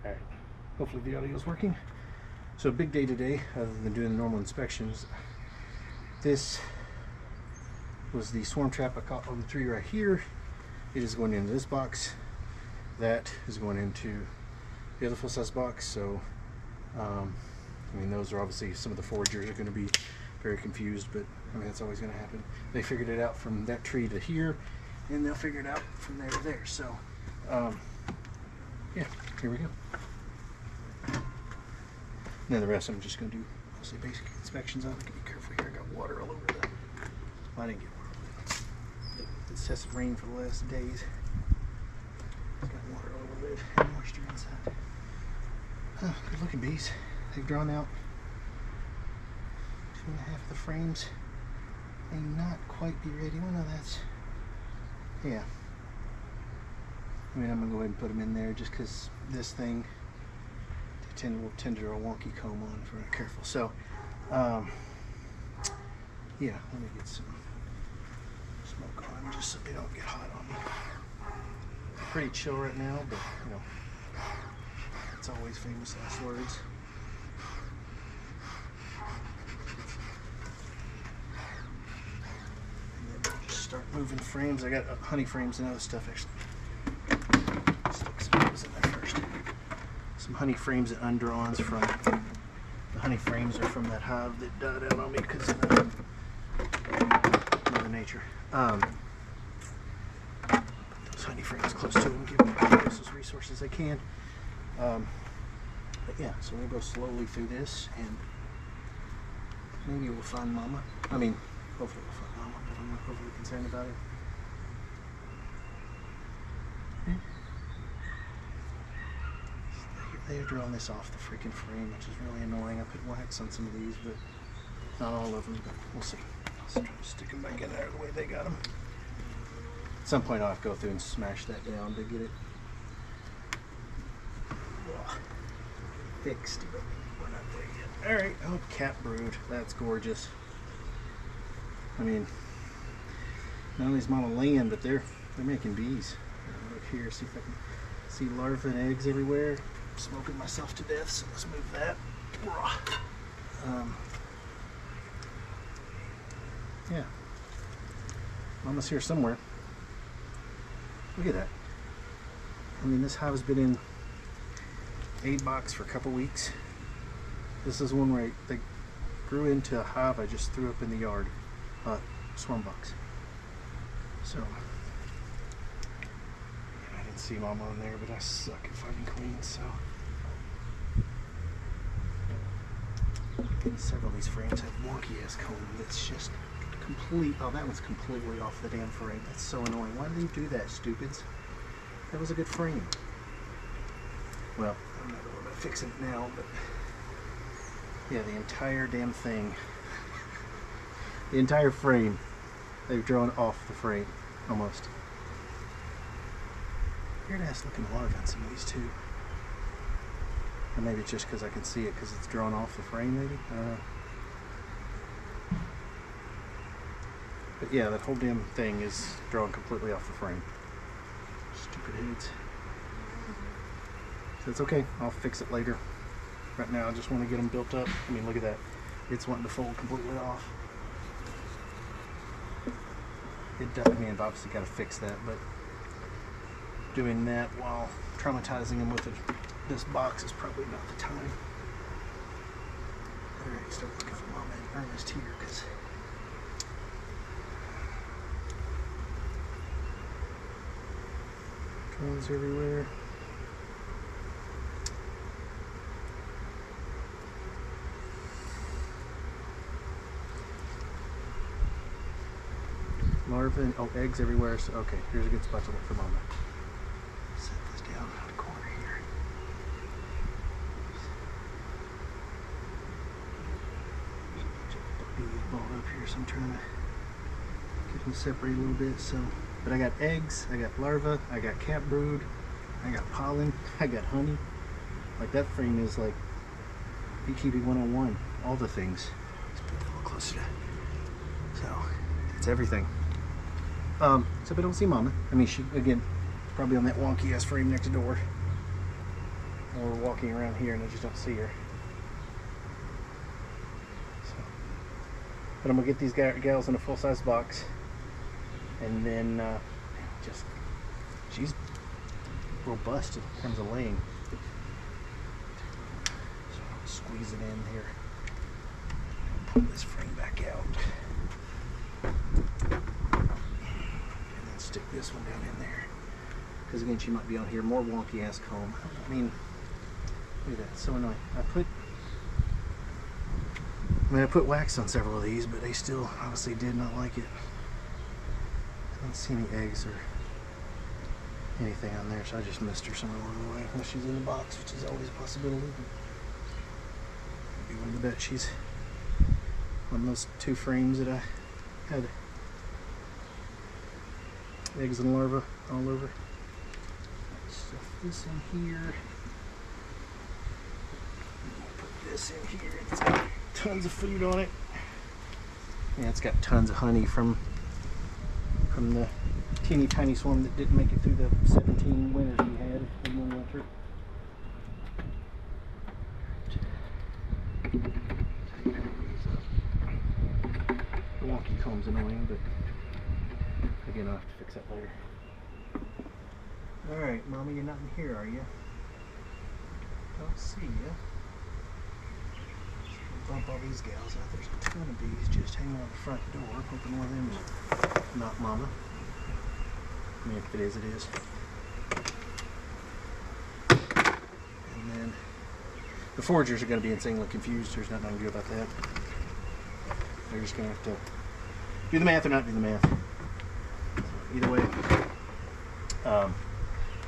Alright, hopefully the audio is working. So big day today, other than doing the normal inspections. This was the swarm trap I caught on the tree right here. It is going into this box. That is going into the other full-size box. So, I mean, those are obviously, some of the foragers are going to be very confused, but I mean, that's always going to happen. They figured it out from that tree to here, and they'll figure it out from there to there. So, yeah, here we go. And then the rest I'm just going to do mostly basic inspections on. I can be careful here. I got water all over the... Well, I didn't get water over it. It's tested rain for the last days. It's got water all over it and moisture inside. Oh, good looking bees. They've drawn out 2.5 of the frames. May not quite be ready. Well, no, that's... Yeah. I mean, I'm going to go ahead and put them in there just because this thing will tend to draw a wonky comb on if we're not careful. So, yeah, let me get some smoke on just so they don't get hot on me. Pretty chill right now, but you know, it's always famous last words. And then we'll just start moving frames. I got honey frames and other stuff actually. Stick some of those in there first. Some honey frames and undrawns from the honey frames are from that hive that died out on me because of Mother Nature. Put those honey frames close to them, give them the closest resources I can. But yeah, so we'll go slowly through this and maybe we'll find Mama. I mean, hopefully we'll find Mama, but I'm not overly concerned about it. They're drawing this off the freaking frame, which is really annoying. I put wax on some of these, but not all of them, but we'll see. I'll try to stick them back in there the way they got them. At some point I'll have to go through and smash that down to get it fixed, but we're not there yet. Alright, oh, cat brood. That's gorgeous. I mean, not only is Mama laying, but they're making bees. Look here, see if I can see larvae and eggs everywhere. Smoking myself to death, so let's move that. Yeah, Mama's here somewhere. Look at that. I mean, this hive has been in a box for a couple weeks. This is one where they grew into a hive I just threw up in the yard, swarm box. So I didn't see Mama in there, but I suck at finding queens, so. And several of these frames have wonky ass comb that's just complete. Oh, that one's completely off the damn frame. That's so annoying. Why did you do that, stupids? That was a good frame. Well, I'm not going to fix it now, but yeah, the entire damn thing, the entire frame, they've drawn off the frame almost. Weird ass looking larvae on some of these too. Or maybe it's just because I can see it because it's drawn off the frame, maybe? I don't know. But yeah, that whole damn thing is drawn completely off the frame. Stupid heads. So it's okay, I'll fix it later. Right now I just want to get them built up. I mean, look at that. It's wanting to fold completely off. I mean, I've obviously got to fix that, but doing that while traumatizing them with this box is probably not the time. Alright, start looking for Mama in earnest here, because drones everywhere. Larvae and eggs everywhere. So okay, here's a good spot to look for Mama. Set this down in the corner here. Bees balled up here, so I'm trying to get them separated a little bit. So, but I got eggs, I got larvae, I got cat brood, I got pollen, I got honey. Like that frame is like beekeeping 101. All the things. Let's put it a little closer to. So it's everything. Except I don't see Mama. I mean, she, again, probably on that wonky ass frame next door. We're walking around here and I just don't see her. So, but I'm gonna get these gals in a full-size box, and then she's robust in terms of laying. So I'll squeeze it in here. Pull this frame back out. And then stick this one down in there. Because again, she might be on here. More wonky ass comb. I mean, look at that. So annoying. I put wax on several of these, but they still obviously did not like it. I don't see any eggs or anything on there, so I just missed her somewhere along the way. Unless she's in the box, which is always a possibility. I'd be willing to bet she's on those 2 frames that I had eggs and larvae all over. Stuff this in here. Put this in here. It's got tons of food on it. Yeah, it's got tons of honey from the teeny tiny swarm that didn't make it through the 17 winters we had in one winter. The wonky comb's annoying, but again, I'll have to fix that later. Alright, Mommy, you're not in here, are you? Don't see ya. Bump all these gals out. There's a ton of bees just hanging on the front door, hoping one of them is not Mama. I mean, if it is, it is. And then the foragers are going to be insanely confused. There's nothing I can do about that. They're just going to have to do the math or not do the math. Either way,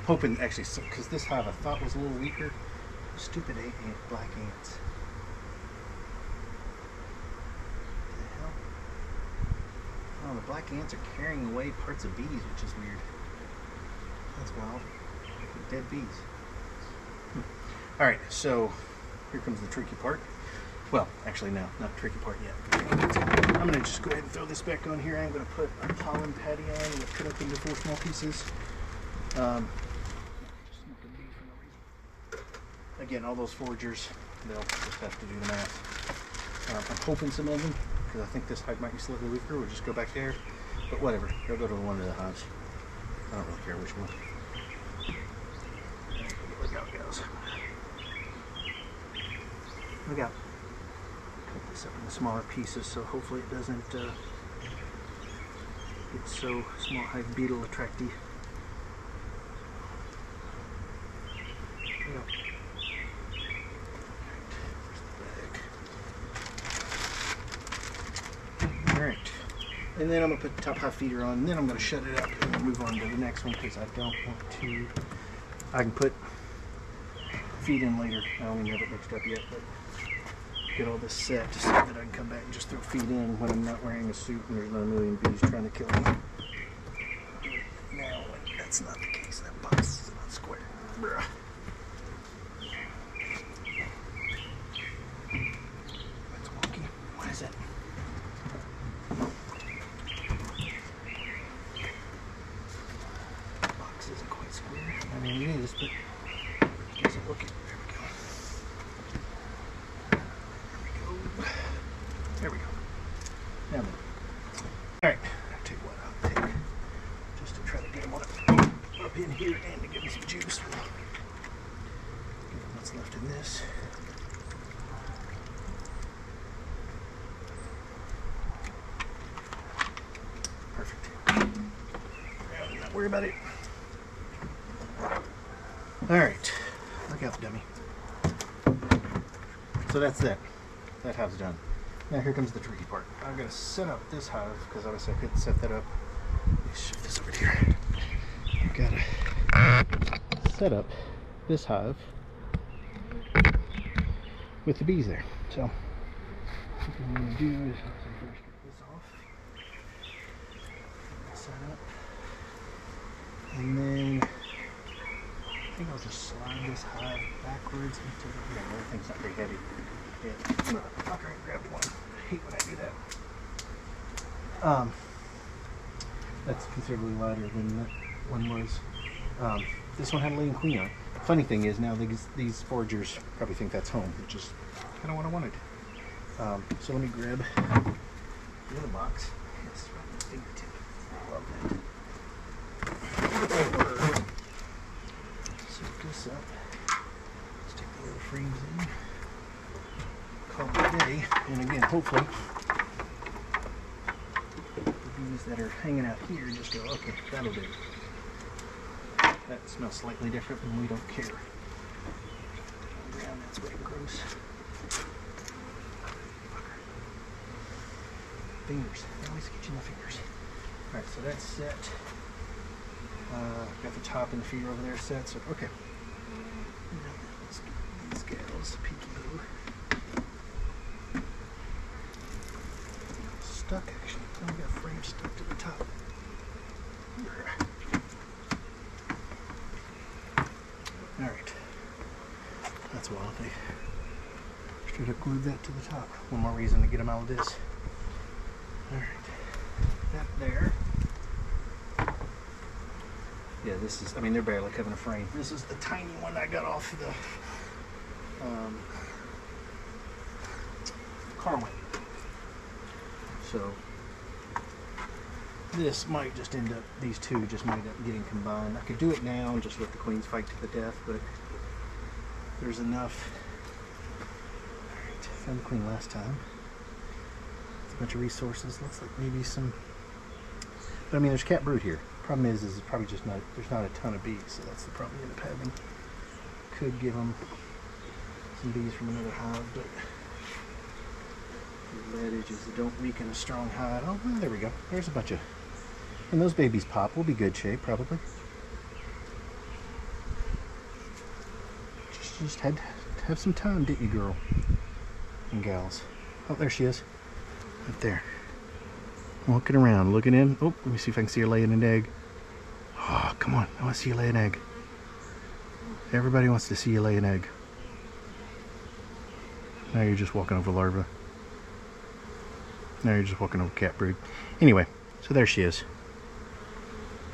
hoping actually, because this hive I thought was a little weaker. Stupid black ants. What the hell? Oh, the black ants are carrying away parts of bees, which is weird. That's wild. Dead bees. Alright, so here comes the tricky part. Well, actually no, not the tricky part yet. I'm going to just go ahead and throw this back on here. I'm going to put a pollen patty on and cut up into 4 small pieces. Again, all those foragers, they'll just have to do the math. I'm hoping some of them, because I think this hive might be slightly weaker. We'll just go back there. But whatever, they'll go to one of the hives. I don't really care which one. Look out, guys. Look out. Cut this up into smaller pieces, so hopefully it doesn't get so small hive beetle attracty. Yep. Alright, and then I'm going to put the top hive feeder on, and then I'm going to shut it up and we'll move on to the next one because I don't want to. I can put feed in later. I don't even have it mixed up yet, but get all this set so that I can come back and just throw feed in when I'm not wearing a suit and there's not a million bees trying to kill me. Now, that's not the case. That box is not square. Bruh. That's wonky. Why is that? Box isn't quite square. I mean, it is, but it doesn't look it. There we go. Now then. Alright, I'll tell you what I'll take. Just to try to get them up in here and to give them some juice. Give them what's left in this. Perfect. Yeah, not worry about it. Alright. Look out, dummy. So that's that. That hive's done. Now here comes the tricky part. I've got to set up this hive because obviously I couldn't set that up. Let me shift this over here. I've got to set up this hive with the bees there. So what I'm going to do is first get this off. Set up. And then I think I'll just slide this hive backwards into the. Yeah, everything's not very heavy. Yeah, motherfucker, I grabbed one. I hate when I do that. That's considerably lighter than that one was. This one had a laying queen on it. Funny thing is now these foragers probably think that's home, which is kind of what I wanted. So let me grab the other box. Yes, right in the fingertip. I love that. Set this up. Let's take the other frames in. Call it a day. And again, hopefully, the bees that are hanging out here just go, okay, that'll do. That smells slightly different and we don't care. Ground, that's way gross. Fingers. They always get you in the fingers. Alright, so that's set. Got the top and the feeder over there set, so okay. Now, let's get these gals peekaboo. Stuck actually. I've got a frame stuck to the top. Alright. That's wild. They straight up glued that to the top. One more reason to get them out of this. Alright. That there. Yeah, this is, I mean, they're barely covering a frame. This is the tiny one I got off the car wing. So this might just end up, these two just might end up getting combined. I could do it now and just let the queens fight to the death, but there's enough. Alright, found the queen last time. It's a bunch of resources. Looks like maybe some, but I mean, there's cat brood here. Problem is it's probably just not, there's not a ton of bees, so that's the problem we end up having. Could give them some bees from another hive, but the adage is don't weaken a strong hive. Oh, well, there we go. There's a bunch of, when those babies pop, we'll be good shape, probably. Just had to have some time, didn't you, girl and gals? Oh, there she is. Right there. Walking around, looking in. Oh, let me see if I can see her laying an egg. Oh, come on. I want to see you lay an egg. Everybody wants to see you lay an egg. Now you're just walking over larvae. Now you're just walking over cat brood. Anyway, so there she is.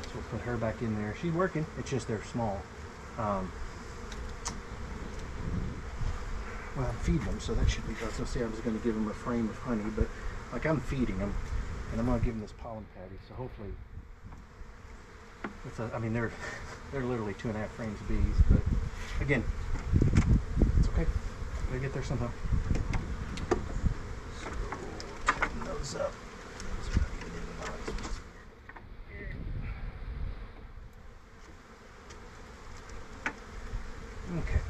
So we'll put her back in there. She's working. It's just they're small. Well, I'm feeding them, so that should be good. So see, I was going to give them a frame of honey, but like I'm feeding them, and I'm going to give them this pollen patty. So hopefully, it's a, I mean, they're literally 2.5 frames of bees, but again, it's okay. They get there somehow. So tighten those up. Those are not even in the box. Okay.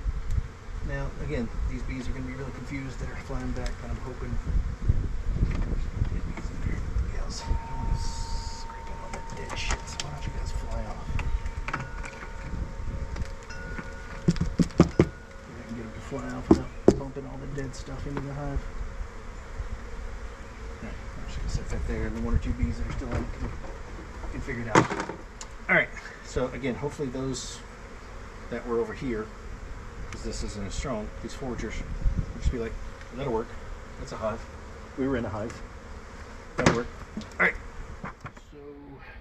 Now, again, these bees are going to be really confused. They're flying back, but I'm hoping. Gals, I don't want to scrape in all that dead shit, so why don't you guys fly off? I can get them to fly off without bumping all the dead stuff into the hive. Alright, I'm just going to set that there, and the 1 or 2 bees that are still in it can figure it out. Alright, so again, hopefully those that were over here, because this isn't as strong, these foragers will just be like, that'll work. That's a hive. We were in a hive. That'll work. Alright. So,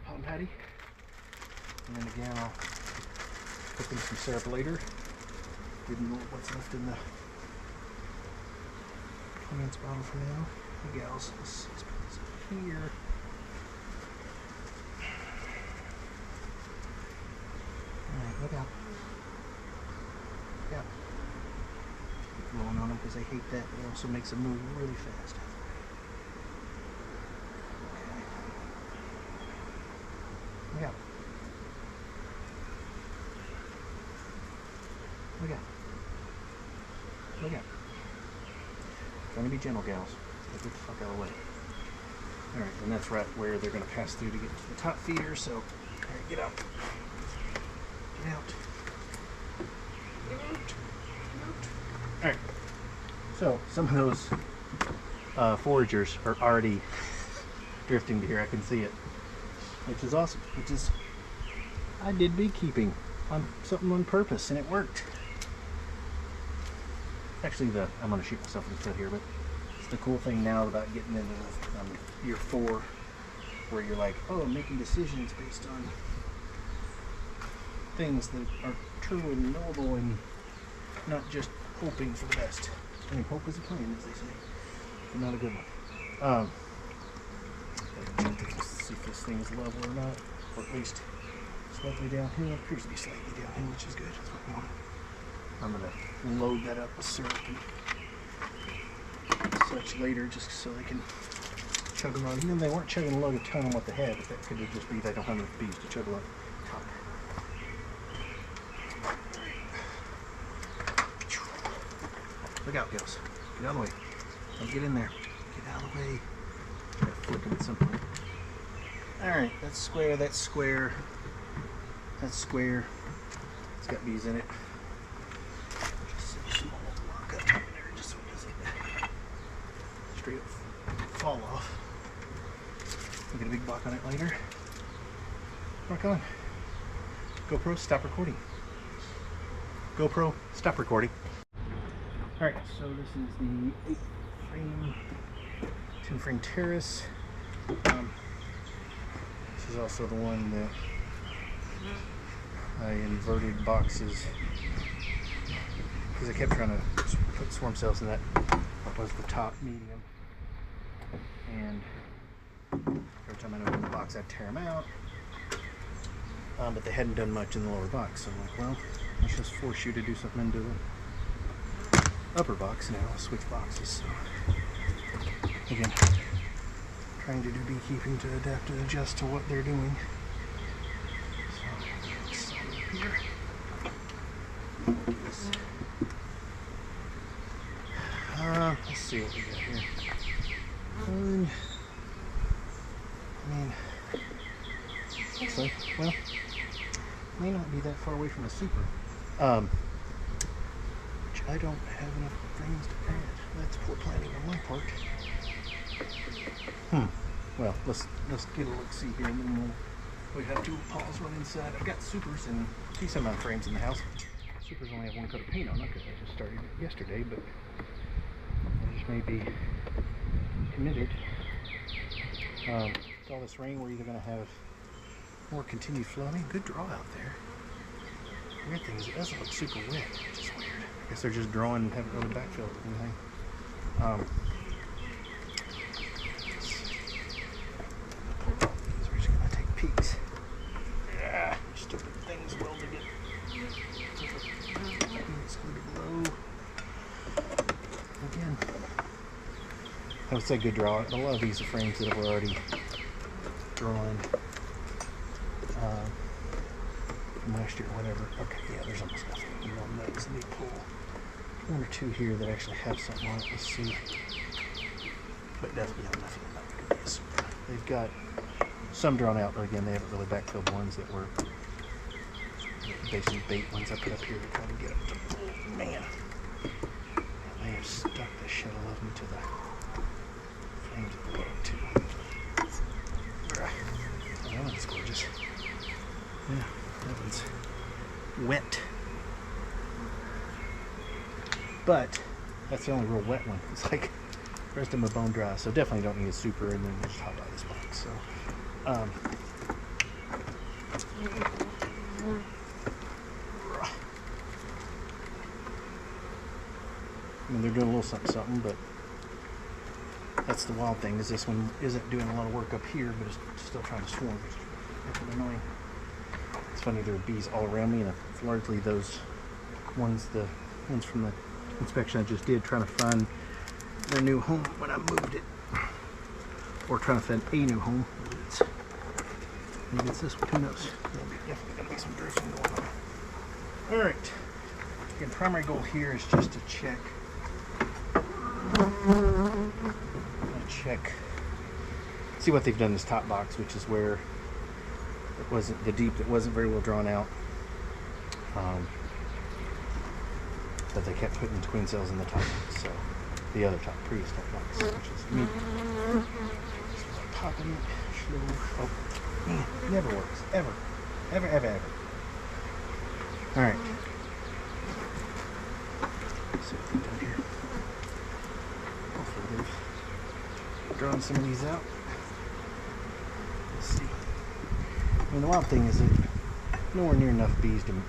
pollen patty. And then again, I'll put them some syrup later. Give them what's left in the 20-ounce bottle for now. Hey gals, let's put this up here. Alright, look out. Yeah. Keep blowing on them because I hate that. It also makes them move really fast. Okay. Look out. Look out. Look out. Trying to be gentle, gals. Get the fuck out of the way. Alright, and that's right where they're going to pass through to get to the top feeder, so alright, get out. Get out. Alright, so some of those foragers are already drifting to here. I can see it, which is awesome. Which is, I did beekeeping on something on purpose, and it worked. Actually, I'm going to shoot myself in the foot here, but it's the cool thing now about getting into year 4, where you're like, oh, I'm making decisions based on things that are true and knowable and not just hoping for the best. I mean, hope is a plan, as they say, but not a good one. Check this, see if this thing is level or not, or at least slightly downhill. It appears to be slightly downhill, which is good. That's what we want. I'm going to load that up with syrup and such later, just so they can chug along. Even they weren't chugging along a ton on what they had, but that could just be they don't have enough bees to chug along top. Look out, gals. Get out of the way. Don't get in there. Get out of the way. Gotta flip them at some point. Alright, that's square, that's square. That's square. It's got bees in it. Just a small block up there just so it doesn't straight up fall off. We'll get a big block on it later. Rock on. GoPro, stop recording. GoPro, stop recording. Alright, so this is the 8-frame, 10-frame terrace. This is also the one that I inverted boxes because I kept trying to put swarm cells in that. That was the top medium, and every time I'd open the box I'd tear them out, but they hadn't done much in the lower box, so I'm like, well, let's just force you to do something into the upper box now. I'll switch boxes. So again, trying to do beekeeping to adapt and adjust to what they're doing. So here. Let's see what we got here. I mean, looks like, well, may not be that far away from a super. Which I don't have enough frames to add. That's poor planning on my part. Well, let's get a look-see here, and then we have two paws run inside. I've got supers and a decent amount of frames in the house. Supers only have one coat of paint on them because I just started it yesterday, but I just may be committed. With all this rain, we're either going to have more continued flow. I mean, good draw out there. Weird thing is, it doesn't look super wet, which is weird. I guess they're just drawing and haven't really backfilled anything. We're just going to take peeks. Yeah, stupid things welded it. It's going to be low. Again, I would say good draw. A lot of these are frames that were already drawn from last year, whatever. Okay, yeah, there's almost nothing. On those. Let me pull one or two here that actually have something on it. Let's see. But definitely have nothing about this. They've got some drawn out, but again, they haven't really backfilled ones that were basically bait ones I put up here to try to get them to pull. Man, they have stuck the shit all of them to the frames at the bottom too. Oh, that one's gorgeous. Yeah, that one's wet. But that's the only real wet one. It's like the rest of them are bone dry, so definitely don't need a super, and then just hop out of this box. So, I mean, they're doing a little something, but that's the wild thing, is this one isn't doing a lot of work up here, but it's still trying to swarm, which is kind of annoying. It's funny, there are bees all around me, and it's largely those ones, the ones from the inspection I just did, trying to find their new home when I moved it, or trying to find a new home. Maybe it's this one, who knows? There'll be definitely going to be some drifting going on. Alright, again, primary goal here is just to check see what they've done in this top box, which is where it wasn't the deep, that wasn't very well drawn out, but they kept putting queen cells in the top box, so the other top, previous top box, which is me. Just popping it slow. Oh man, it never works, ever. Alright, let's see what they've done here. Hopefully they've drawn some of these out. Let's see. I mean, the wild thing is that nowhere near enough bees for them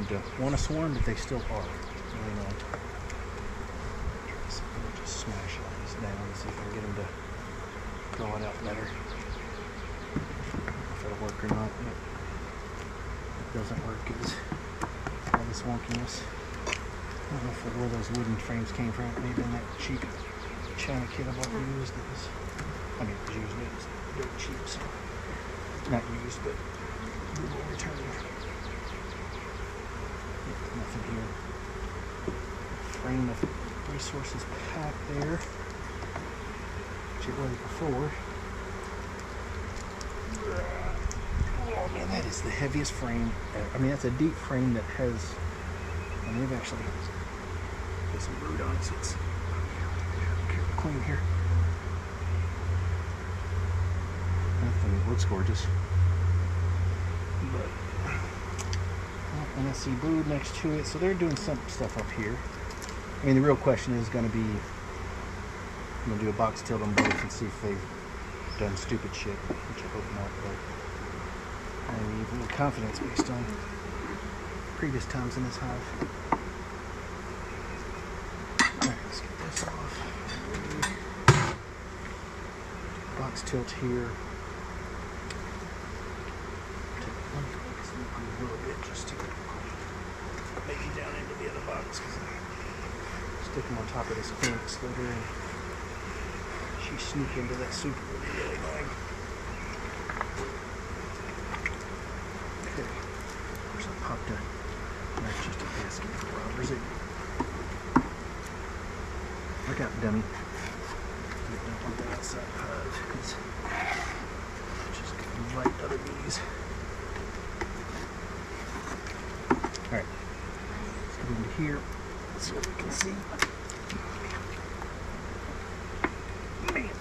to want to swarm, but they still are. Really annoying. So I'm gonna just smash all this down and see if I can get them to draw it out better. I don't know if it'll work or not, but it doesn't work because all this wonkiness. I don't know where those wooden frames came from. Maybe in that cheap China kit I bought used. It was used, but it was dirt cheap, so not used, but we will return it. Nothing here. Frame of resources pack there, which it was before. Oh man, that is the heaviest frame ever. I mean, that's a deep frame that has, and they've actually put some brood on it, so it's clean here. I mean, it looks gorgeous. But, and I see brood next to it, so they're doing some stuff up here. I mean, the real question is going to be, I'm going to do a box tilt on both and see if they've done stupid shit, which I hope not, but I have a little confidence based on previous times in this hive. Alright, let's get this off. Box tilt here. A little bit just to make it down into the other box, because I stick them on top of this queen slitter and she sneak into that soup. Really annoying. Okay, of course I popped that's just a basket for robbers. Look out, dummy. Don't want that outside hive because it's just going to invite other bees. Alright, let's get into here. Let's see what we can see. Man,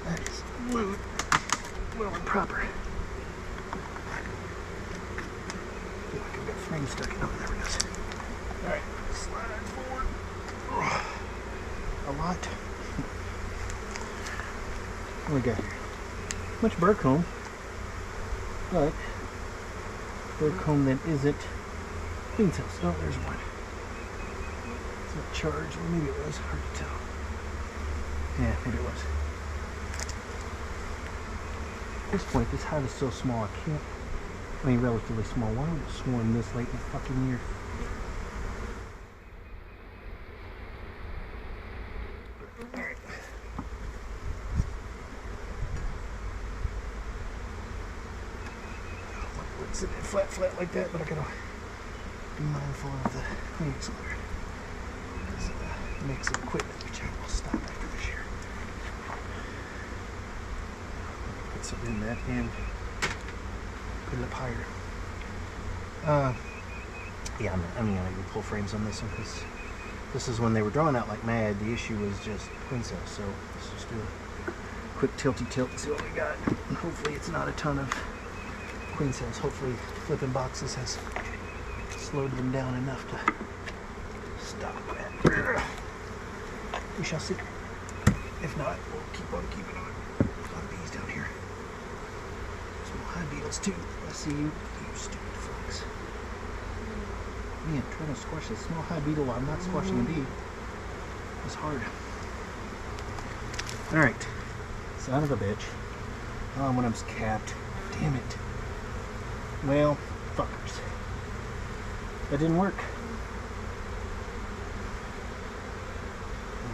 that is glued well and proper. I feel like I've got frame stuck in. Oh, there we go. Alright, slide forward. A lot. What do we got here? Much bird comb, but bird comb that isn't queen cells. Oh, there's one. It's not charged. Well, maybe it was. Hard to tell. Yeah, maybe it was. At this point, this hive is so small, I can't. I mean, relatively small. Why would it swarm this late in the fucking year? Alright. Sitting flat like that, but I gotta be mindful of the queen slitter because it makes of equipment, which I will stop after this year. Put something in that and put it up higher. Yeah, I'm gonna even pull frames on this one because this is when they were drawing out like mad. The issue was just queen cells, so let's just do a quick tilty tilt and see what we got. And hopefully it's not a ton of queen cells. Hopefully flipping boxes has slowed them down enough to stop that. We shall see. If not, we'll keep on keeping on. There's a lot of bees down here. Small hive beetles too. I see you. You stupid fucks. Man, trying to squash a small hive beetle while I'm not squashing a bee is hard. Alright. Son of a bitch. Oh, one of them's capped. Damn it. Well, fuckers. That didn't work.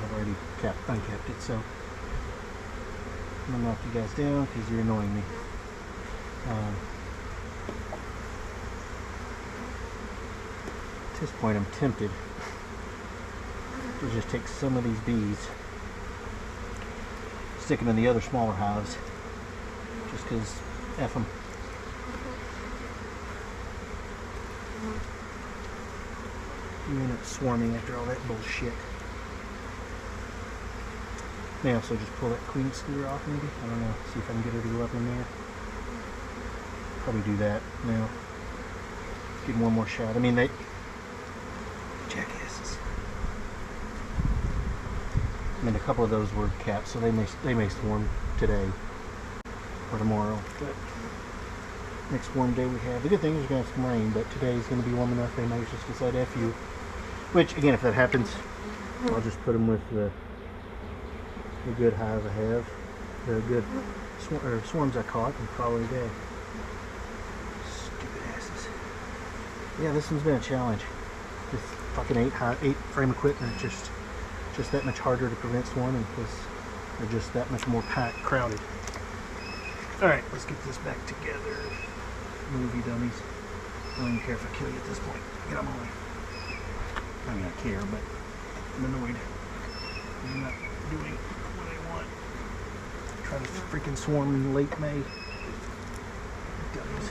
I've already uncapped it, so I'm gonna knock you guys down because you're annoying me. At this point, I'm tempted to just take some of these bees, stick them in the other smaller hives, just because F them. You end up swarming after all that bullshit. May also just pull that queen screw off maybe. I don't know. See if I can get her to go up in there. Probably do that now. Give one more shot. I mean, they jackasses. I mean, a couple of those were capped, so they may swarm today or tomorrow. But next warm day we have. The good thing is we're going to have some rain, but today's going to be warm enough they might just decide F you. Which, again, if that happens, I'll just put them with the good hive I have. The good swarms I caught and call it a day. Stupid asses. Yeah, this one's been a challenge. This fucking 8 frame equipment is just that much harder to prevent swarming because they're just that much more crowded. Alright, let's get this back together. Movie dummies. I don't even care if I kill you at this point. Get out of my way. I mean, I care, but I'm annoyed. I'm not doing what I want. Try to freaking swarm in late May. Dummies.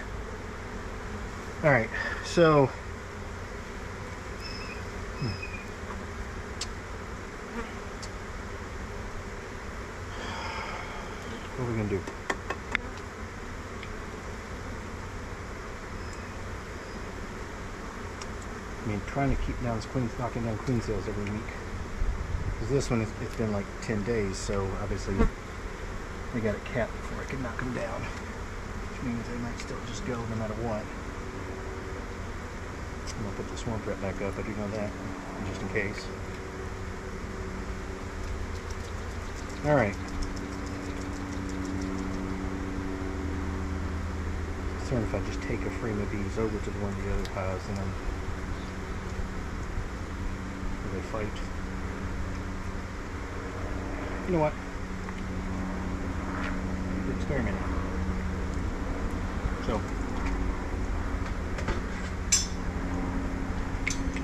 Alright, so what are we gonna do? I mean, trying to keep down this knocking down queen cells every week. Because this one, it's been like 10 days, so obviously they got it capped before I could knock them down. Which means they might still just go no matter what. I'm gonna put the swarm prep back up, I do know that, just in case. Alright. Concerned if I just take a frame of these over to one of the other hives and then they fight. You know what? We're experimenting. So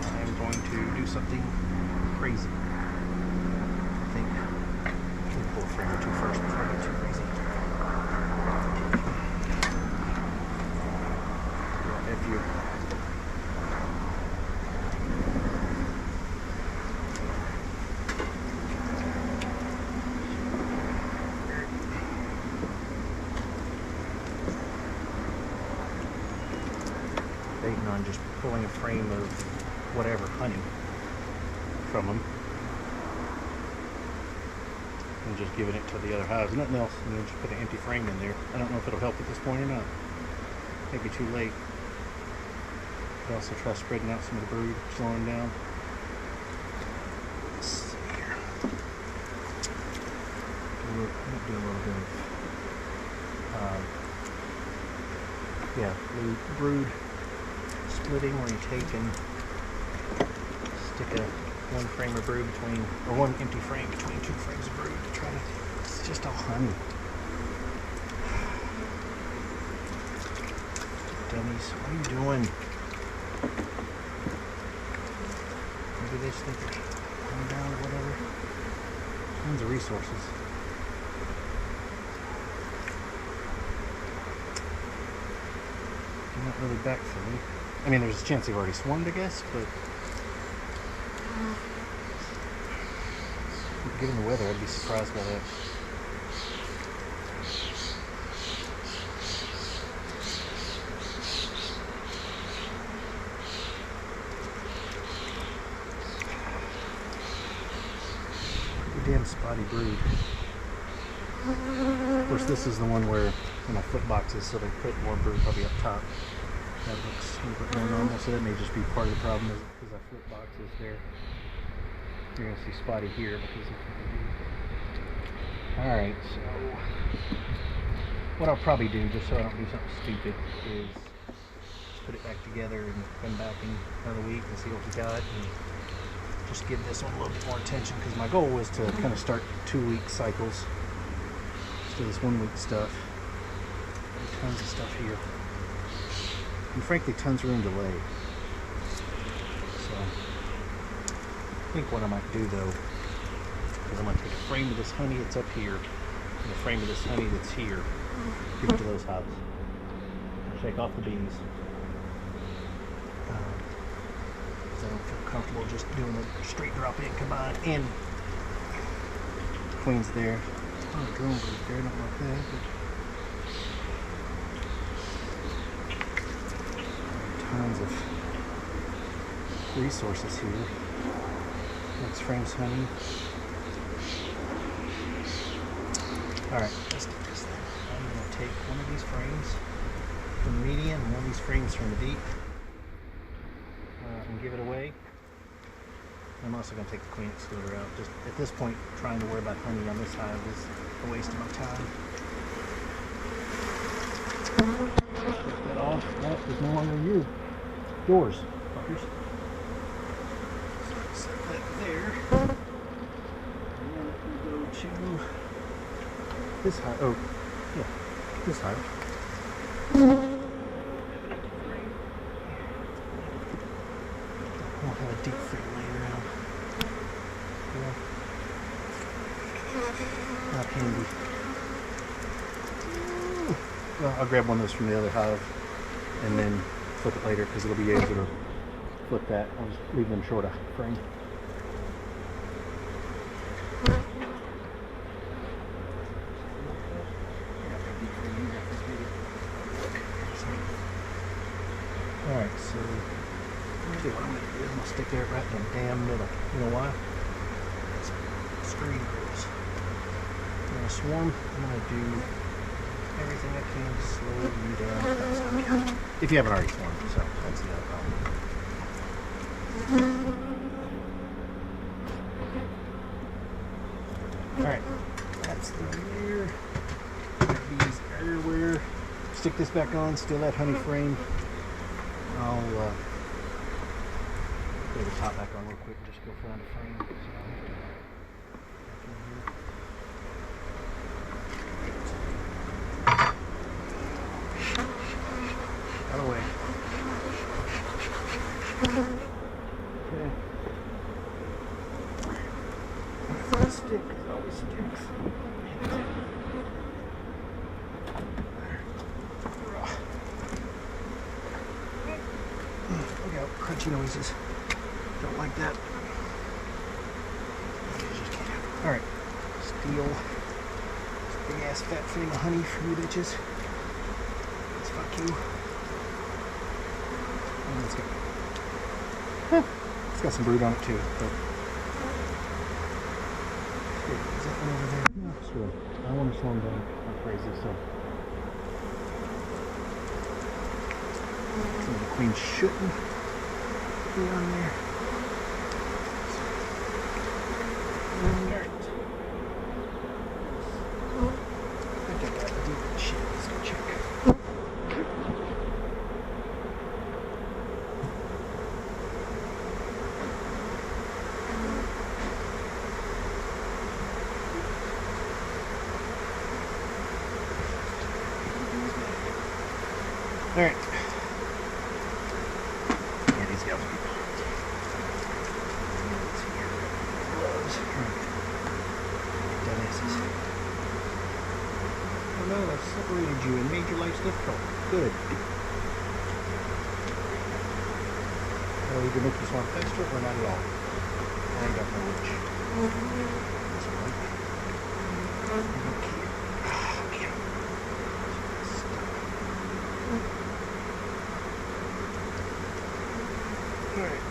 I'm going to do something crazy. I think I'll pull a frame or two first before I get too crazy. Yeah, if you on just pulling a frame of whatever honey from them and just giving it to the other hives. Nothing else, and then just put an empty frame in there. I don't know if it'll help at this point or not. Maybe too late. But also try spreading out some of the brood, slowing down. Let's see here. Do a little bit of brood splitting, where you take and stick one frame of brood between, or one empty frame between 2 frames of brood to try to, it's just all honey. Dummies, what are you doing? Maybe they just think they're coming down or whatever. Tons of resources. You're not really back for me. I mean, there's a chance they've already swarmed, I guess, but given the weather, I'd be surprised by that. Pretty damn spotty brood. Of course, this is the one where my foot boxes, so they put more brood probably up top. That looks a little bit more normal, so that may just be part of the problem because our foot boxes there. You're going to see spotty here because of Alright, so what I'll probably do, just so I don't do something stupid, is just put it back together and come back in another week and see what we got, and just give this one a little bit more attention, because my goal was to kind of start 2-week cycles instead of this 1-week stuff. Tons of stuff here. And frankly, tons of room to lay. So I think what I might do though is I'm going to take a frame of this honey that's up here and a frame of this honey that's here, give it to those hives. I'll shake off the bees. Because I don't feel comfortable just doing a straight drop in combine, and queen's there. Oh, the drone goes there, not like that. But tons of resources here. Next frame's honey. Alright, let's do this then. I'm going to take one of these frames from the median and one of these frames from the deep, and give it away. I'm also going to take the queen excluder out. Just at this point, trying to worry about honey on this hive is a waste of my time. Take that off. That is no longer used. Doors, fuckers. So set that there. And then we go to this hive. Oh, yeah, this hive. We'll have a deep frame laying around. Yeah. Not handy. Well, I'll grab one of those from the other hive and then flip it later because it'll be able to flip that. I'll just leave them short a frame. Alright, so what I'm going to do is I'm going to stick that right in the damn middle. You know why? String grows. I'm going to swarm. I'm going to do everything I can to slow you down. If you haven't already swarmed, so that's the other problem. Alright, that's the rear. Bees everywhere. Stick this back on, still that honey frame. I'll put the top back on real quick and just go find a frame. So out of the way. Okay. That stick, it always sticks. Look out, crunchy noises. Don't like that. Alright, steal this big ass fat frame of honey for you bitches. Let's fuck you. And let's go. It's got some brood on it too, but is that one over there? No, sure. I want to slow them down. I'm crazy, so some of the queens shouldn't be on there. Alright. I think I got the deep shit. Let's go check. Alright. Yeah, these guys are gloves. Dumbasses. Oh no, I've separated you and made your life difficult. Good. I'll either make this one extra or not at all. I don't know which. This one. Okay. Alright.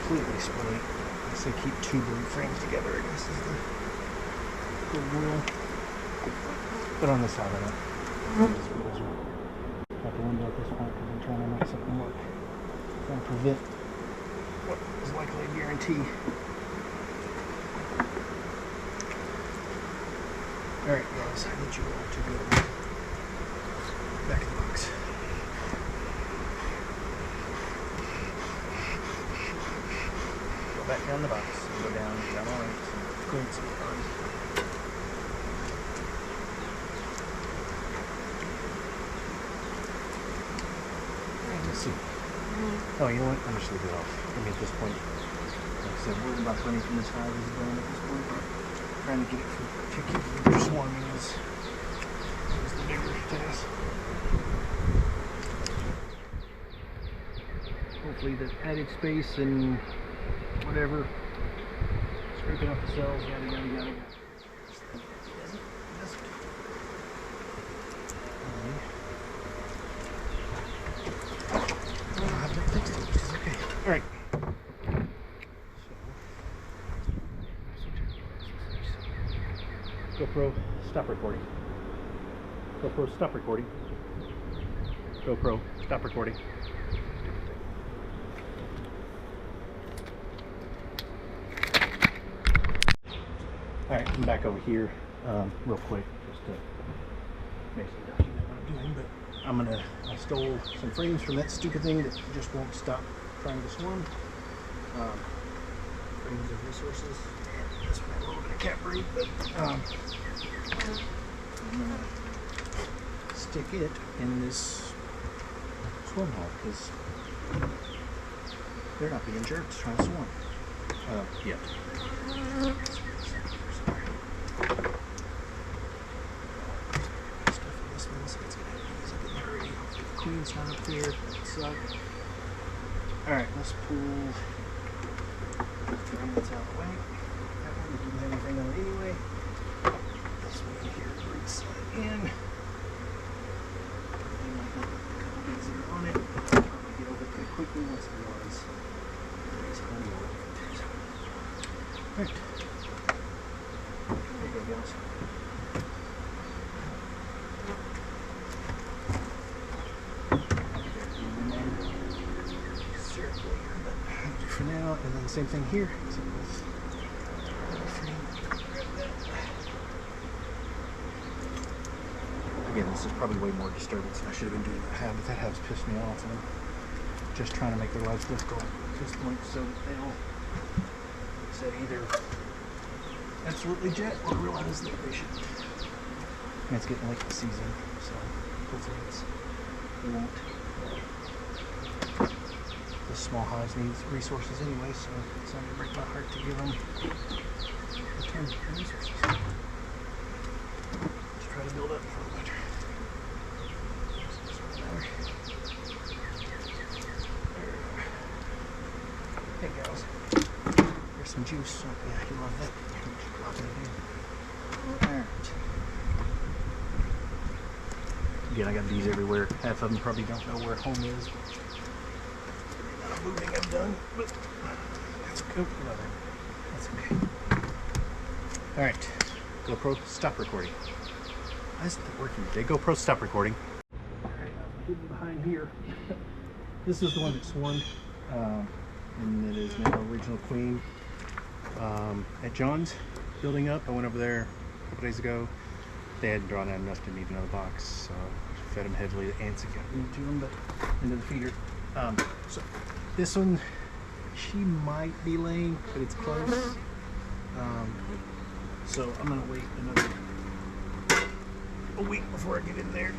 Completely split it. I say keep two brood frames together, I guess is the rule. But on this side I don't. Out the window at this point because I'm trying to make something work. Trying to prevent what is likely a guarantee. Alright guys, I need you all to go back in the box. Go back down the box. Go down all right. Clean some cards. Let's see. Oh, you know what? I'm just leave it off. I mean, at this point, like I said, worried about honey from this hive is going at this point. Trying to get it from particular swarming is the bigger task. Hopefully the added space and whatever, scraping up the cells, yada yada yada. I'll have that fixed, which is okay. Alright. So stop recording. GoPro, stop recording. GoPro, stop recording. Alright, I'm back over here real quick just to basically document what I'm doing, but I stole some frames from that stupid thing that just won't stop trying to swarm. Frames of resources. And this one had a little bit of cat breed, but I'm gonna stick it in this swarm hole because they're not being jerks trying to swarm. Yet. Queen's not up there. That sucks. Alright, let's pull the frame that's out of the way. That one didn't have anything on it anyway. This one here brings that in. They might not have a couple things that are on it. I'll probably get over it pretty quickly once it was. There's honey all over it. Alright. There you go, guys. For now, and then the same thing here. Again, this is probably way more disturbance than I should have been doing that hive, but that hive's pissed me off, and I'm just trying to make their lives difficult at this point so that they'll either absolutely jet or realize that they shouldn't. And it's getting late in the season, so hopefully they won't. The small hives need resources anyway, so it's not going to break my heart to give them a ton of resources. Just try to build up for the winter. Hey guys, here's some juice. Oh, yeah, you love that. Just dropping it in. Alright. Again, I got bees everywhere. Half of them probably don't know where home is. Moving I've done, but that's cool. That's okay. Alright, GoPro, stop recording. Why isn't it working today? GoPro, stop recording. Alright, I'm hidden behind here. This is the one that swarmed, and it is now original queen at John's building up. I went over there a couple days ago. They hadn't drawn out enough to need another box, so I fed them heavily. The ants had gotten into them, but into the feeder. So this one, she might be laying, but it's close. So I'm gonna wait another a week before I get in there,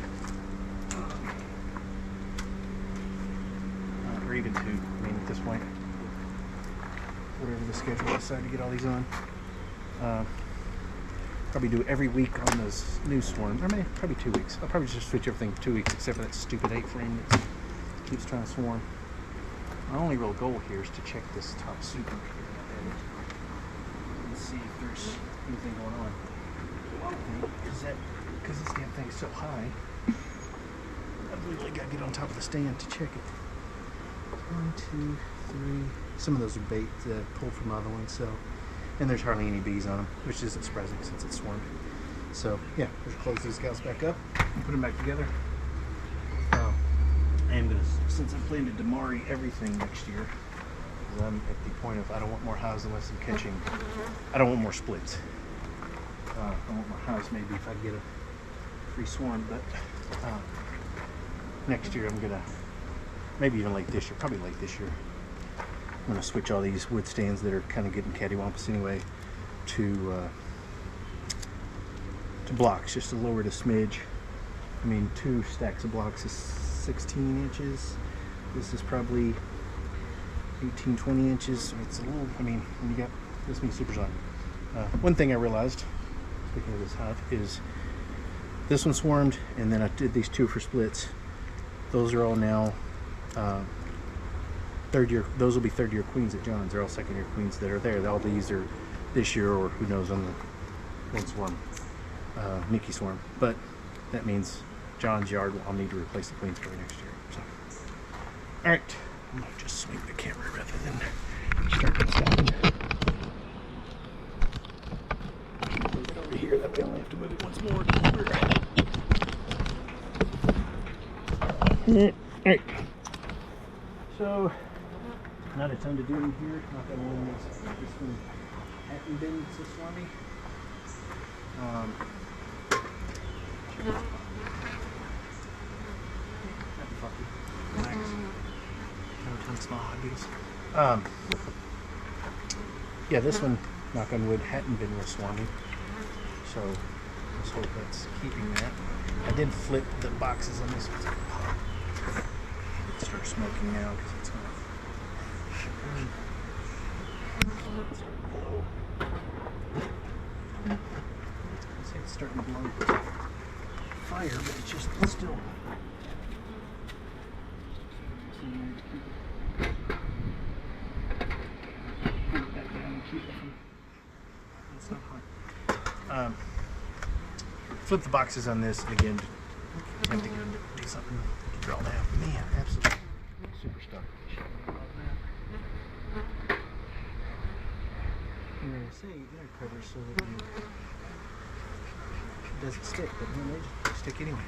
or even 2. I mean, at this point, whatever the schedule I decide to get all these on. Probably do every week on those new swarms, or maybe probably 2 weeks. I'll probably just switch everything 2 weeks, except for that stupid 8 frame that keeps trying to swarm. My only real goal here is to check this top super and see if there's anything going on. Because this damn thing is so high, I've literally got to get on top of the stand to check it. 1, 2, 3. Some of those are bait pulled from other ones, so. And there's hardly any bees on them, which isn't surprising since it's swarmed. So yeah, let's close these guys back up and put them back together. I am gonna, since I plan to demari everything next year, because I'm at the point of I don't want more hives unless I'm catching. I don't want more splits. I want more hives maybe if I get a free swarm, but next year I'm gonna, maybe even late this year, probably late this year. I'm gonna switch all these wood stands that are kind of getting cattywampus anyway to blocks, just to lower it a smidge. I mean, 2 stacks of blocks is 16 inches. This is probably 18, 20 inches. So it's a little, I mean, when you got this many supers on. One thing I realized, speaking of this hive, is this one swarmed, and then I did these 2 for splits. Those are all now third year. Those will be 3rd year queens at John's. They're all 2nd year queens that are there. All these are this year, or who knows, on the one swarm, Mickey swarm. But that means John's yard, I'll need to replace the queens for next year. So, all right, I'm gonna just swing the camera rather than start stopping. Over here. We only have to move it once more. Alright. So, not a ton to do in here. Not that one this one hasn't been so swarmy. Relax. No ton of small hobbies. Yeah, this one, knock on wood, hadn't been real swarmy. So let's hope that's keeping that. I did flip the boxes on this one. It starts smoking now because it's going to start to blow. I'd say it's starting to blow fire, but it's just still. It's not hot. Flip the boxes on this again. Tempting to do something to draw down. Man, absolutely super stuck. I'm going to say air cover so that it doesn't stick, but then they just stick anyway.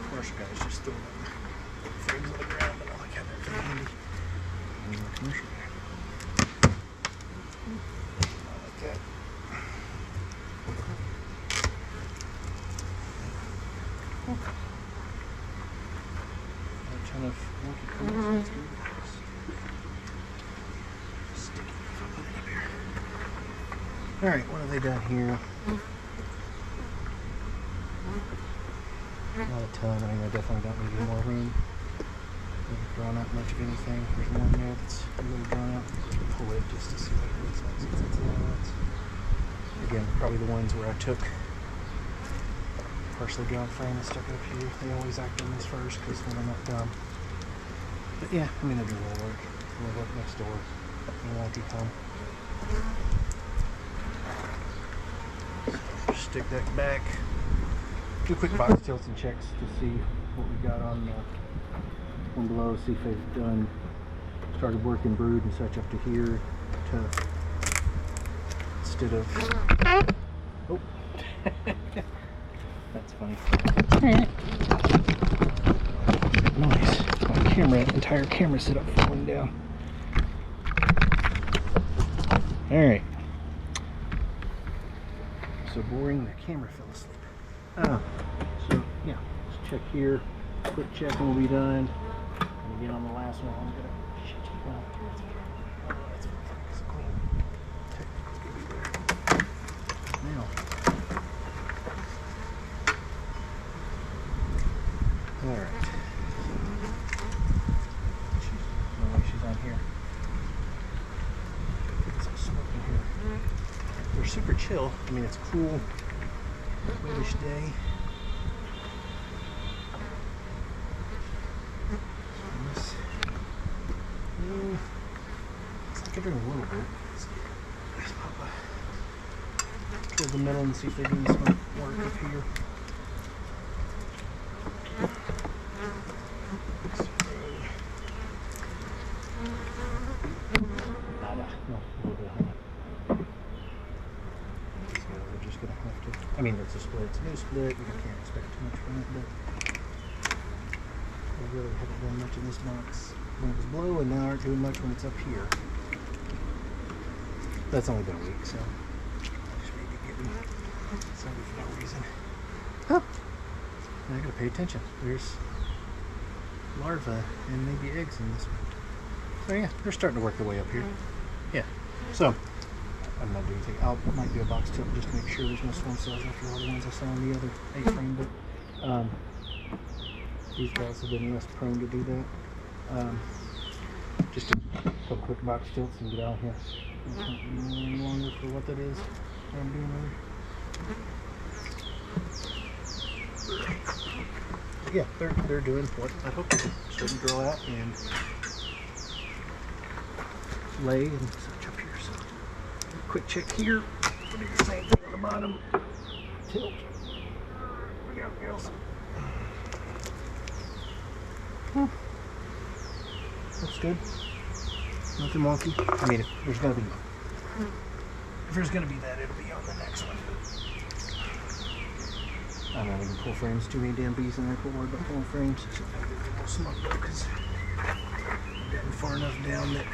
Commercial guys just throwing frames on the ground, but I like having that thing handy. And the commercial guy. I like that. A ton of wonky corners. That's good. Sticky if I put it up here. Alright, what have they done here? Not a ton. I mean, I definitely don't need any more room. Haven't drawn out much of anything. There's one there that's a little drawn out. Pull it just to see what it looks like. Since it's again, probably the ones where I took partially drawn frame and stuck it up here. They always act on this first because when I'm not done. But yeah, I mean, they're doing a little work. A little work next door. And wonky home. So, stick that back. Do quick box tilts and checks to see what we got on below. See if they've done started working brood and such up to here to instead of oh that's funny noise. My entire camera set up falling down. All right. So boring. The camera fell asleep. So yeah, let's check here. Quick check will be done. And again on the last one, I'm gonna shit you down. That's clean. Technically could be there. Now. Alright. No way she's on here. Get some smoke in here. They're super chill. I mean, it's cool. Windish day. Looks like they're doing a little bit. Let's pop toward the middle and see if they're doing some work up here. I mean, it's a split. It's a new split. You can't expect too much from it, but I really haven't done much in this box when it was below, and now aren't doing much when it's up here. That's only been a week, so I just may be getting something for no reason. Huh. I gotta pay attention. There's larvae and maybe eggs in this one. So yeah, they're starting to work their way up here. Yeah. So I'm not doing anything. I might do a box tilt just to make sure there's no swarm cells after all the ones I saw on the other A-frame, but these guys have been less prone to do that. Just a couple quick box tilts and get out here. It's not any longer for what that is. What I'm doing there. Yeah, they're doing what I hope they should draw out and lay and such up here. So quick check here. We'll do the same thing on the bottom. Tilt. We got girls. Looks good. Nothing wonky. I mean, if there's gonna be that, it'll be on the next one. I'm not even pull frames. Too many damn bees in there. Quit worried about pulling frames. Smoke though, because I've gotten far enough down that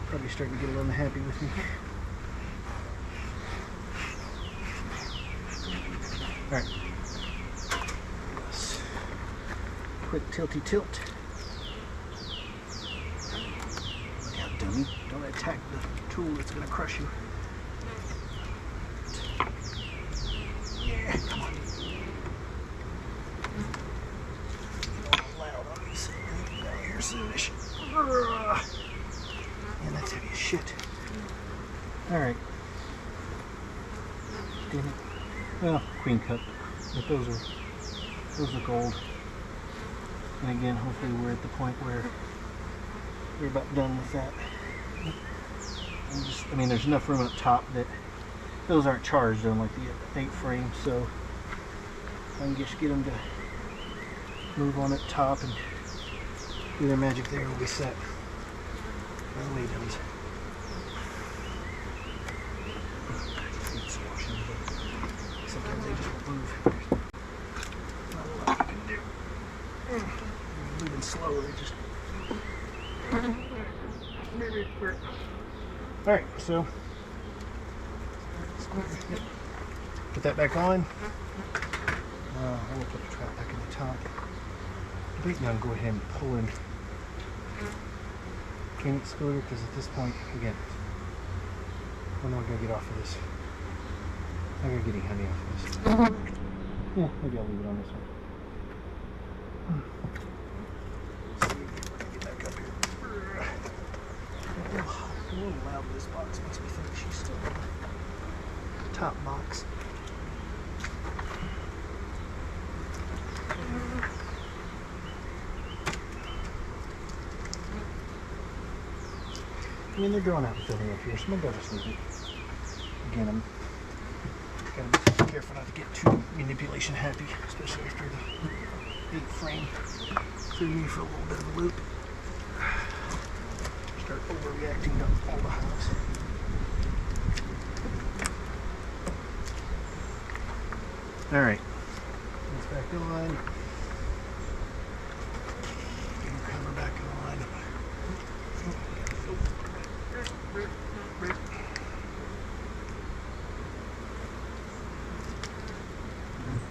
probably starting to get a little unhappy with me. All right. Quick tilty tilt. Look out, dummy. Don't attack the tool that's going to crush you. Yeah, come on. Get all loud on these things down here soonish. Man, that's heavy as shit. Alright. Damn it. Well, queen cup. But those are gold. And again, hopefully we're at the point where we're about done with that. I mean, there's enough room up top that those aren't charged on like the 8 frame, so I can just get them to move on at top and do their magic there. We'll be set. By the way, dummies. Sometimes they just won't move. Not a lot you can do. Moving slow, they just. Alright, so put that back on. I will put the trap back in the top. But now go ahead and pull in cane excluder, because at this point, again, we're not going to get off of this. I'm going to get any honey off of this. Yeah, maybe I'll leave it on this one. Get back up here. A little loud in this box makes me think she's still in the top box. I mean, they're growing out the building up here, so maybe I'll just leave it. Again, I'm gotta be careful not to get too manipulation happy, especially after the 8 frame threw me for a little bit of a loop. Start overreacting to all the hives. All right, it's back on. Get the cover back on.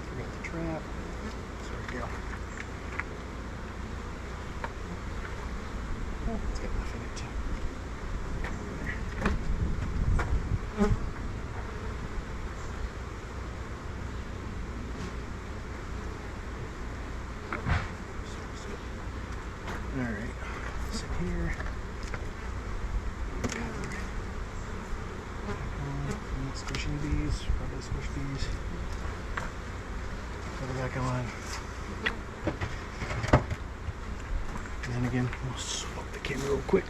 Forgot the trap. There we go. Oh, it's got enough in it too. Alright, sit here. Squishing bees, probably squish bees. Put it back on. And then again, we'll swap the camera real quick.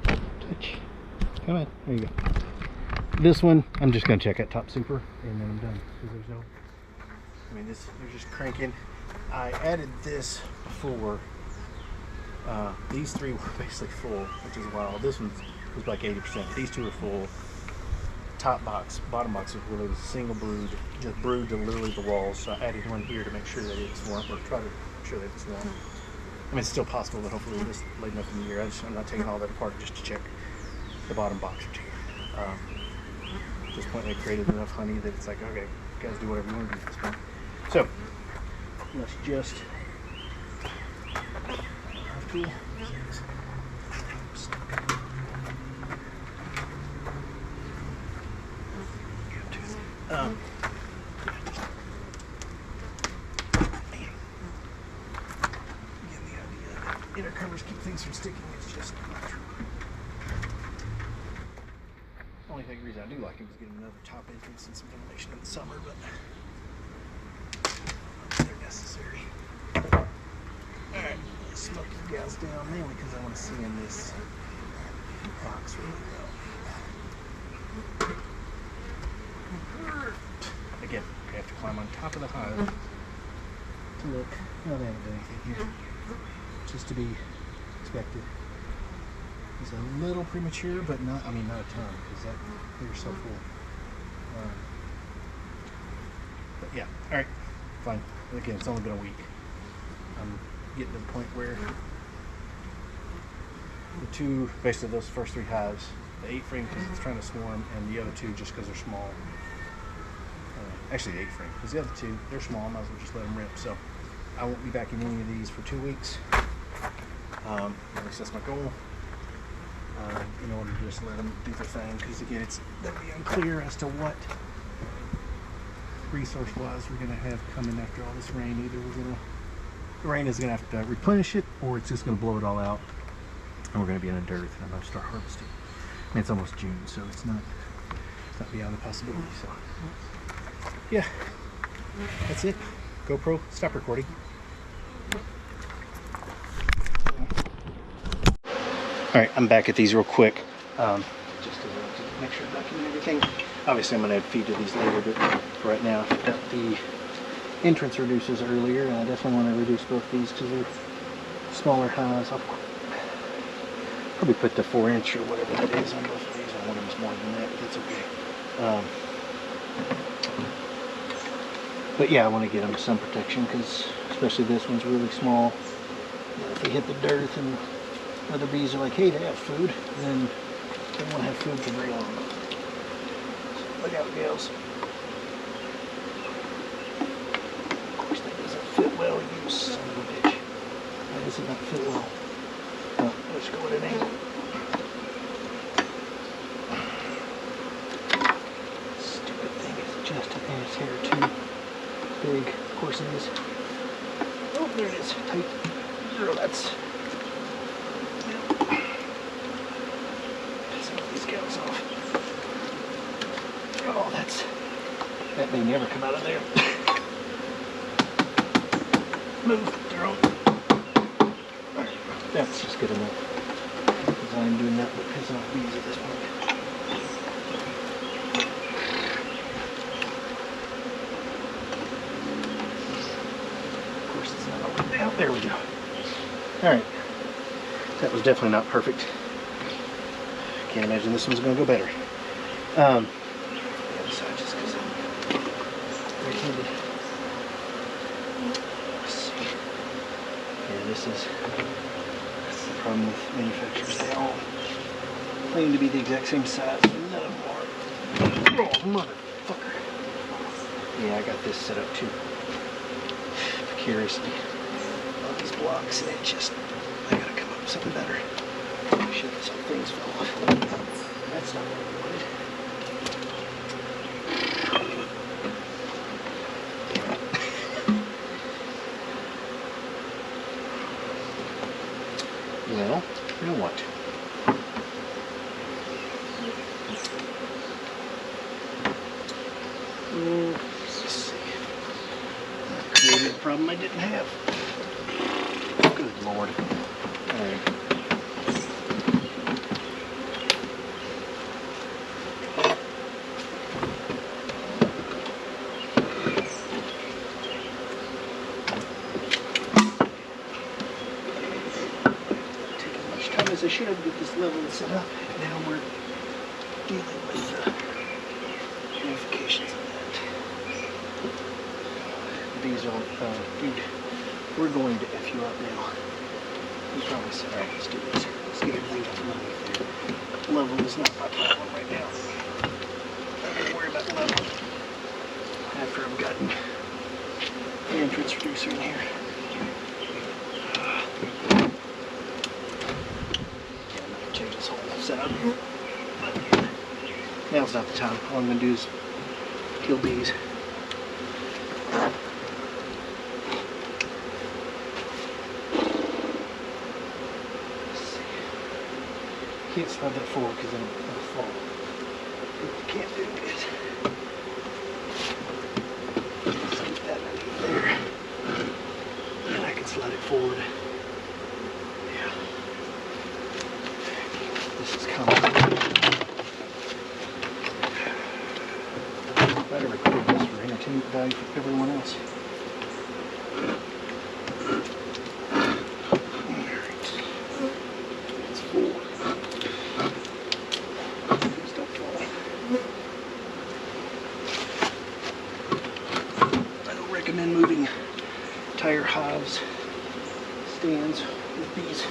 Touch. Come on, there you go. This one, I'm just going to check at top super, and then I'm done. Because there's no, I mean, this, they're just cranking. I added this before. These 3 were basically full, which is wild. This one was like 80%. These 2 are full. Top box, bottom box is really a single brood, just brood to literally the walls. So I added one here to make sure that it's warm, or try to make sure that it's warm. I mean, it's still possible that hopefully this late enough in the year. I'm not taking all that apart just to check the bottom box or 2. At this point, they created enough honey that it's like, okay, you guys do whatever you want to do at this point. So let's just. Tool. Again, the idea that inner covers keep things from sticking is just not true. Only reason I do like it is getting another top entrance and some ventilation in the summer, but they're necessary. Alright, smoke you guys down mainly because I want to see in this box really well. Again, I have to climb on top of the hive to look. No, they haven't done anything here. Just to be expected. He's a little premature, but not, I mean, not a ton, because they're so full. But yeah, alright, fine. Again, it's only been a week. I'm getting to the point where the two, basically those first 3 hives, the 8 frame because it's trying to swarm, and the other 2 just because they're small. Actually, the 8 frame, because the other 2, they're small, I might as well just let them rip. So I won't be back in any of these for 2 weeks. At least that's my goal. In order to just let them do their thing, because again, it's that'd be unclear as to what resource-wise we're going to have coming after all this rain. Either the rain is going to have to replenish it, or it's just going to blow it all out, and we're going to be in a dearth, and I'm going to start harvesting. And it's almost June, so it's not beyond the possibility. So yeah, that's it. GoPro, stop recording. Alright, I'm back at these real quick, just to make sure I document everything. Obviously I'm going to add feed to these later, but right now I've got the entrance reducers earlier, and I definitely want to reduce both these because they're smaller hives. I'll probably put the 4-inch or whatever that is on both of these. I want them more than that, but that's okay. But yeah, I want to get them some protection, because especially this one's really small. If they hit the dearth and other bees are like, hey, they have food, then they won't have food for very long. So, look out, gals. Of course, that doesn't fit well, you son of a bitch. That does not fit well. Oh, let's go at an angle. Stupid thing is adjusted, and its hair too big. Of course it is. Oh, there it is. Tight. Girl, that's. Oh, that may never come out of there. Move, girl. Alright, that's just good enough. Because I'm doing that but pissing off bees at this point. Of course it's not over now. There we go. Alright. That was definitely not perfect. Can't imagine this one's going to go better. The other side, just because I'm right-handed. Let's see. Yeah, that's the problem with manufacturers. They all claim to be the exact same size, but none of them are. Oh, motherfucker. Yeah, I got this set up too. Precariously. All these blocks, and it just, I gotta come up with something better. Shit, some things fell off. That's not what I wanted. Well, now what? Let's see. I created a problem I didn't have. Good Lord. Alright. I should have get this level set up. Now we're dealing with ramifications of that. These are, dude, we're going to F you up now. You probably said, alright, let's do this. Let's get everything up and running there. Level is not my problem right now. I'm going to worry about level after I've gotten the entrance reducer in here. Setup. But now's not the time. All I'm going to do is kill bees. Let's see. Can't slide that forward because it'll fall. What you can't do is keep that underneath there. And I can slide it forward. This is coming. Better record this for entertainment value for everyone else. entire hives, stands with bees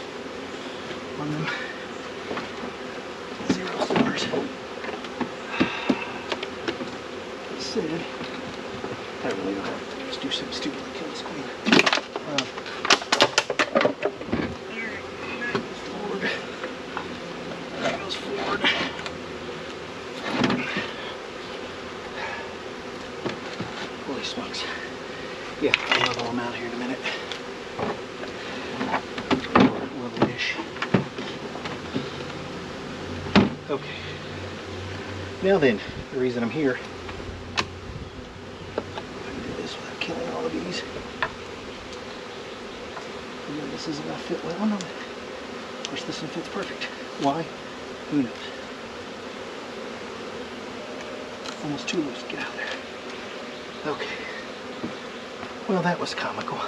on them. 0 stars. Said, I really don't have to just do something stupid like kill this queen. There goes forward. Holy smokes. Yeah, I'll level them out here in a minute. Level-ish. Okay. Now then, the reason I'm here, I can do this without killing all the bees. And then this isn't going to fit well. Oh no. Of course, this one fits perfect. Why? Who knows? Almost too loose to get out of there. Okay. Well, that was comical.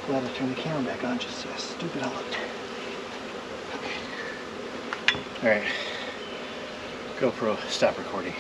Glad I turned the camera back on just to see how stupid I looked. Okay. Alright. GoPro, stop recording.